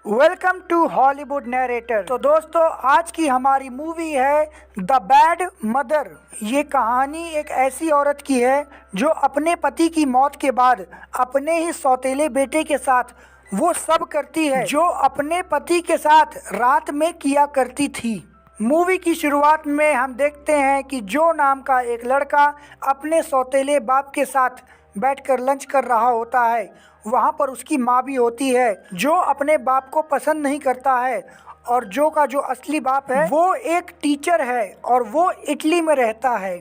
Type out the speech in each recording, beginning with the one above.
Welcome to Hollywood narrator. तो दोस्तों, आज की हमारी मूवी है द बैड मदर। ये कहानी एक ऐसी औरत की है जो अपने पति की मौत के बाद अपने ही सौतेले बेटे के साथ वो सब करती है जो अपने पति के साथ रात में किया करती थी। मूवी की शुरुआत में हम देखते हैं कि जो नाम का एक लड़का अपने सौतेले बाप के साथ बैठकर लंच कर रहा होता है। वहाँ पर उसकी माँ भी होती है जो अपने बाप को पसंद नहीं करता है। और जो का जो असली बाप है वो एक टीचर है और वो इटली में रहता है।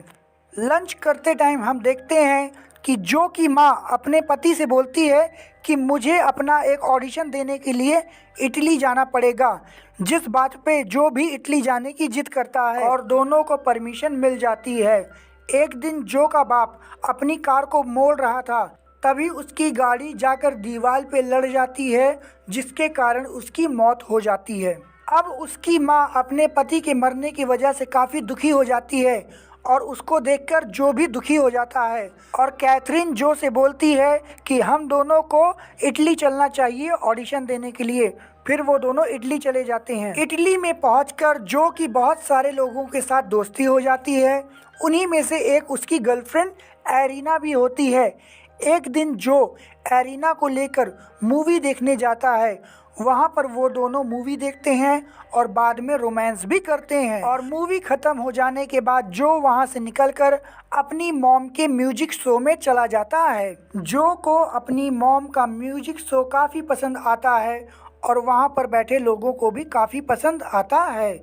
लंच करते टाइम हम देखते हैं कि जो की माँ अपने पति से बोलती है कि मुझे अपना एक ऑडिशन देने के लिए इटली जाना पड़ेगा, जिस बात पे जो भी इटली जाने की जिद करता है और दोनों को परमिशन मिल जाती है। एक दिन जो का बाप अपनी कार को मोड़ रहा था, तभी उसकी गाड़ी जाकर दीवार पे लड़ जाती है, जिसके कारण उसकी मौत हो जाती है। अब उसकी माँ अपने पति के मरने की वजह से काफ़ी दुखी हो जाती है और उसको देखकर जो भी दुखी हो जाता है और कैथरीन जो से बोलती है कि हम दोनों को इटली चलना चाहिए ऑडिशन देने के लिए। फिर वो दोनों इटली चले जाते हैं। इटली में पहुंचकर जो कि बहुत सारे लोगों के साथ दोस्ती हो जाती है। उन्हीं में से एक उसकी गर्लफ्रेंड एरिना भी होती है। एक दिन जो एरिना को लेकर मूवी देखने जाता है, वहाँ पर वो दोनों मूवी देखते हैं और बाद में रोमांस भी करते हैं। और मूवी ख़त्म हो जाने के बाद जो वहाँ से निकलकर अपनी मॉम के म्यूजिक शो में चला जाता है। जो को अपनी मॉम का म्यूजिक शो काफ़ी पसंद आता है और वहाँ पर बैठे लोगों को भी काफ़ी पसंद आता है।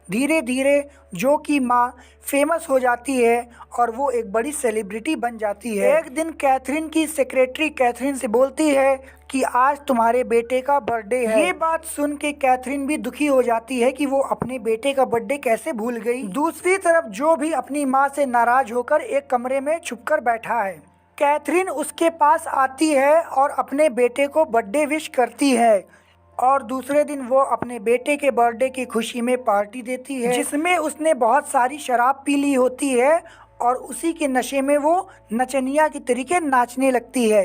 धीरे धीरे जो की माँ फेमस हो जाती है और वो एक बड़ी सेलिब्रिटी बन जाती है। एक दिन कैथरीन की सेक्रेटरी कैथरीन से बोलती है कि आज तुम्हारे बेटे का बर्थडे है। ये बात सुन के कैथरीन भी दुखी हो जाती है कि वो अपने बेटे का बर्थडे कैसे भूल गई। दूसरी तरफ जो भी अपनी माँ से नाराज होकर एक कमरे में छुपकर बैठा है। कैथरीन उसके पास आती है और अपने बेटे को बर्थडे विश करती है और दूसरे दिन वो अपने बेटे के बर्थडे की खुशी में पार्टी देती है, जिसमें उसने बहुत सारी शराब पी ली होती है और उसी के नशे में वो नचनिया की तरीके नाचने लगती है।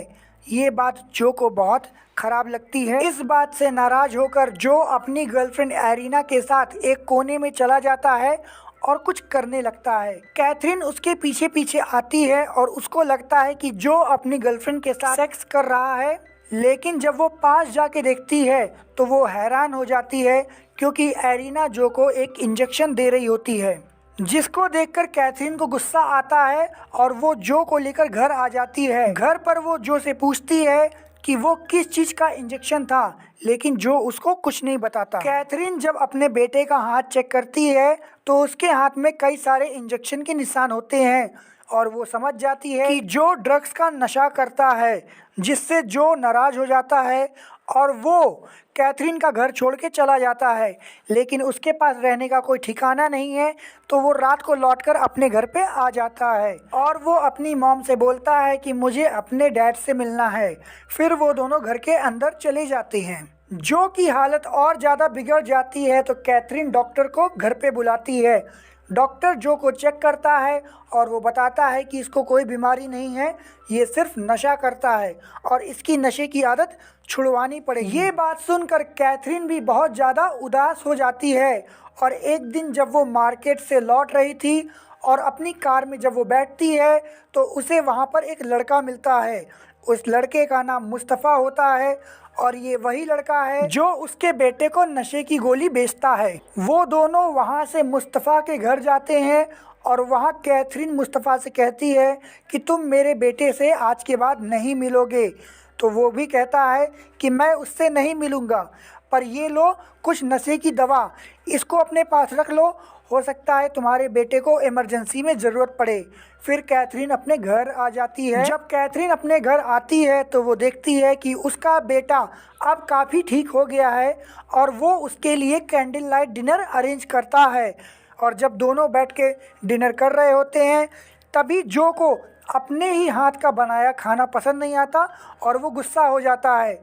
ये बात जो को बहुत खराब लगती है। इस बात से नाराज होकर जो अपनी गर्लफ्रेंड एरिना के साथ एक कोने में चला जाता है और कुछ करने लगता है। कैथरीन उसके पीछे पीछे आती है और उसको लगता है कि जो अपनी गर्लफ्रेंड के साथ सेक्स कर रहा है, लेकिन जब वो पास जाके देखती है तो वो हैरान हो जाती है क्योंकि एरिना जो को एक इंजेक्शन दे रही होती है, जिसको देखकर कैथरीन को गुस्सा आता है और वो जो को लेकर घर आ जाती है। घर पर वो जो से पूछती है कि वो किस चीज़ का इंजेक्शन था, लेकिन जो उसको कुछ नहीं बताता। कैथरीन जब अपने बेटे का हाथ चेक करती है तो उसके हाथ में कई सारे इंजेक्शन के निशान होते हैं और वो समझ जाती है कि जो ड्रग्स का नशा करता है, जिससे जो नाराज हो जाता है और वो कैथरीन का घर छोड़ के चला जाता है। लेकिन उसके पास रहने का कोई ठिकाना नहीं है, तो वो रात को लौटकर अपने घर पे आ जाता है और वो अपनी मॉम से बोलता है कि मुझे अपने डैड से मिलना है। फिर वो दोनों घर के अंदर चले जाते हैं। जो की हालत और ज़्यादा बिगड़ जाती है तो कैथरीन डॉक्टर को घर पे बुलाती है। डॉक्टर जो को चेक करता है और वो बताता है कि इसको कोई बीमारी नहीं है, ये सिर्फ नशा करता है और इसकी नशे की आदत छुड़वानी पड़ेगी। ये बात सुनकर कैथरीन भी बहुत ज़्यादा उदास हो जाती है और एक दिन जब वो मार्केट से लौट रही थी और अपनी कार में जब वो बैठती है तो उसे वहाँ पर एक लड़का मिलता है। उस लड़के का नाम मुस्तफ़ा होता है और ये वही लड़का है जो उसके बेटे को नशे की गोली बेचता है। वो दोनों वहाँ से मुस्तफ़ा के घर जाते हैं और वहाँ कैथरीन मुस्तफ़ा से कहती है कि तुम मेरे बेटे से आज के बाद नहीं मिलोगे। तो वो भी कहता है कि मैं उससे नहीं मिलूँगा, पर ये लो कुछ नशे की दवा, इसको अपने पास रख लो, हो सकता है तुम्हारे बेटे को इमरजेंसी में ज़रूरत पड़े। फिर कैथरीन अपने घर आ जाती है। जब कैथरीन अपने घर आती है तो वो देखती है कि उसका बेटा अब काफ़ी ठीक हो गया है और वो उसके लिए कैंडल लाइट डिनर अरेंज करता है। और जब दोनों बैठ के डिनर कर रहे होते हैं तभी जो को अपने ही हाथ का बनाया खाना पसंद नहीं आता और वो गुस्सा हो जाता है।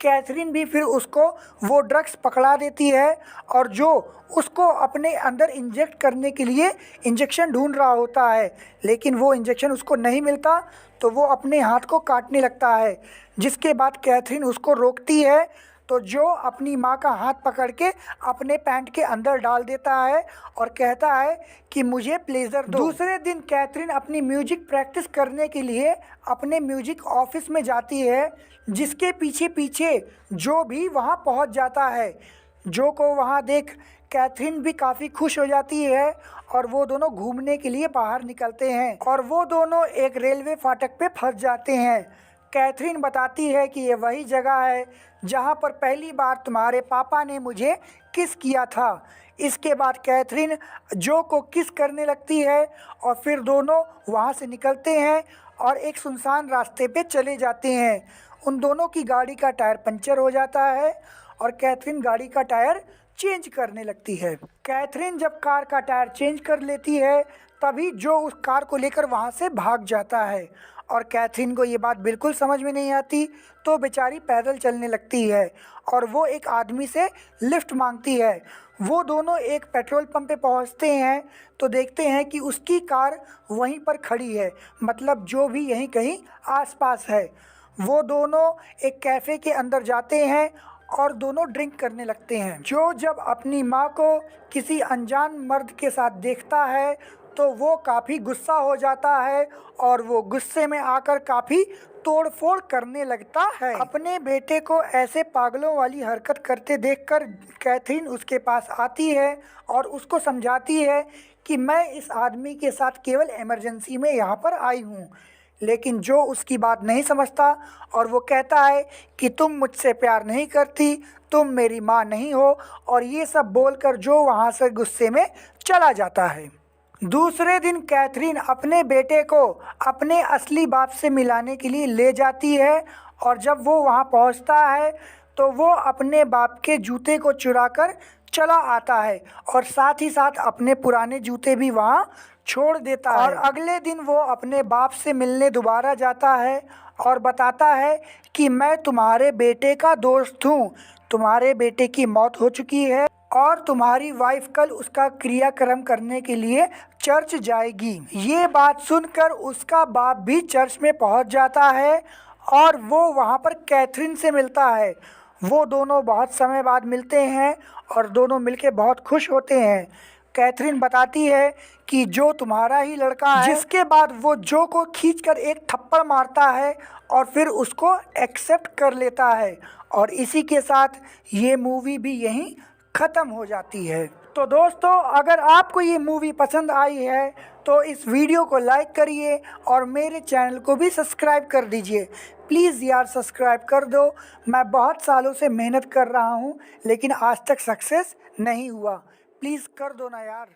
कैथरीन भी फिर उसको वो ड्रग्स पकड़ा देती है और जो उसको अपने अंदर इंजेक्ट करने के लिए इंजेक्शन ढूंढ रहा होता है, लेकिन वो इंजेक्शन उसको नहीं मिलता तो वो अपने हाथ को काटने लगता है। जिसके बाद कैथरीन उसको रोकती है तो जो अपनी माँ का हाथ पकड़ के अपने पैंट के अंदर डाल देता है और कहता है कि मुझे प्लेजर दो। दूसरे दिन कैथरीन अपनी म्यूजिक प्रैक्टिस करने के लिए अपने म्यूजिक ऑफिस में जाती है, जिसके पीछे पीछे जो भी वहाँ पहुँच जाता है। जो को वहाँ देख कैथरीन भी काफ़ी खुश हो जाती है और वो दोनों घूमने के लिए बाहर निकलते हैं और वो दोनों एक रेलवे फाटक पे फंस जाते हैं। कैथरीन बताती है कि ये वही जगह है जहाँ पर पहली बार तुम्हारे पापा ने मुझे किस किया था। इसके बाद कैथरीन जो को किस करने लगती है और फिर दोनों वहाँ से निकलते हैं और एक सुनसान रास्ते पे चले जाते हैं। उन दोनों की गाड़ी का टायर पंचर हो जाता है और कैथरीन गाड़ी का टायर चेंज करने लगती है। कैथरीन जब कार का टायर चेंज कर लेती है तभी जो उस कार को लेकर वहाँ से भाग जाता है और कैथरीन को ये बात बिल्कुल समझ में नहीं आती, तो बेचारी पैदल चलने लगती है और वो एक आदमी से लिफ्ट मांगती है। वो दोनों एक पेट्रोल पंप पे पहुँचते हैं तो देखते हैं कि उसकी कार वहीं पर खड़ी है, मतलब जो भी यहीं कहीं आसपास है। वो दोनों एक कैफ़े के अंदर जाते हैं और दोनों ड्रिंक करने लगते हैं। जो जब अपनी माँ को किसी अनजान मर्द के साथ देखता है तो वो काफ़ी गुस्सा हो जाता है और वो गुस्से में आकर काफ़ी तोड़फोड़ करने लगता है। अपने बेटे को ऐसे पागलों वाली हरकत करते देखकर कैथरीन उसके पास आती है और उसको समझाती है कि मैं इस आदमी के साथ केवल इमरजेंसी में यहाँ पर आई हूँ। लेकिन जो उसकी बात नहीं समझता और वो कहता है कि तुम मुझसे प्यार नहीं करती, तुम मेरी माँ नहीं हो, और ये सब बोलकर जो वहाँ से गुस्से में चला जाता है। दूसरे दिन कैथरीन अपने बेटे को अपने असली बाप से मिलाने के लिए ले जाती है और जब वो वहाँ पहुँचता है तो वो अपने बाप के जूते को चुराकर चला आता है और साथ ही साथ अपने पुराने जूते भी वहाँ छोड़ देता है। और अगले दिन वो अपने बाप से मिलने दोबारा जाता है और बताता है कि मैं तुम्हारे बेटे का दोस्त हूँ, तुम्हारे बेटे की मौत हो चुकी है और तुम्हारी वाइफ कल उसका क्रियाक्रम करने के लिए चर्च जाएगी। ये बात सुनकर उसका बाप भी चर्च में पहुँच जाता है और वो वहाँ पर कैथरीन से मिलता है। वो दोनों बहुत समय बाद मिलते हैं और दोनों मिलके बहुत खुश होते हैं। कैथरीन बताती है कि जो तुम्हारा ही लड़का है, जिसके बाद वो जो को खींचकर एक थप्पड़ मारता है और फिर उसको एक्सेप्ट कर लेता है और इसी के साथ ये मूवी भी यहीं ख़त्म हो जाती है। तो दोस्तों, अगर आपको ये मूवी पसंद आई है तो इस वीडियो को लाइक करिए और मेरे चैनल को भी सब्सक्राइब कर दीजिए। प्लीज़ यार सब्सक्राइब कर दो। मैं बहुत सालों से मेहनत कर रहा हूँ लेकिन आज तक सक्सेस नहीं हुआ। प्लीज़ कर दो ना यार।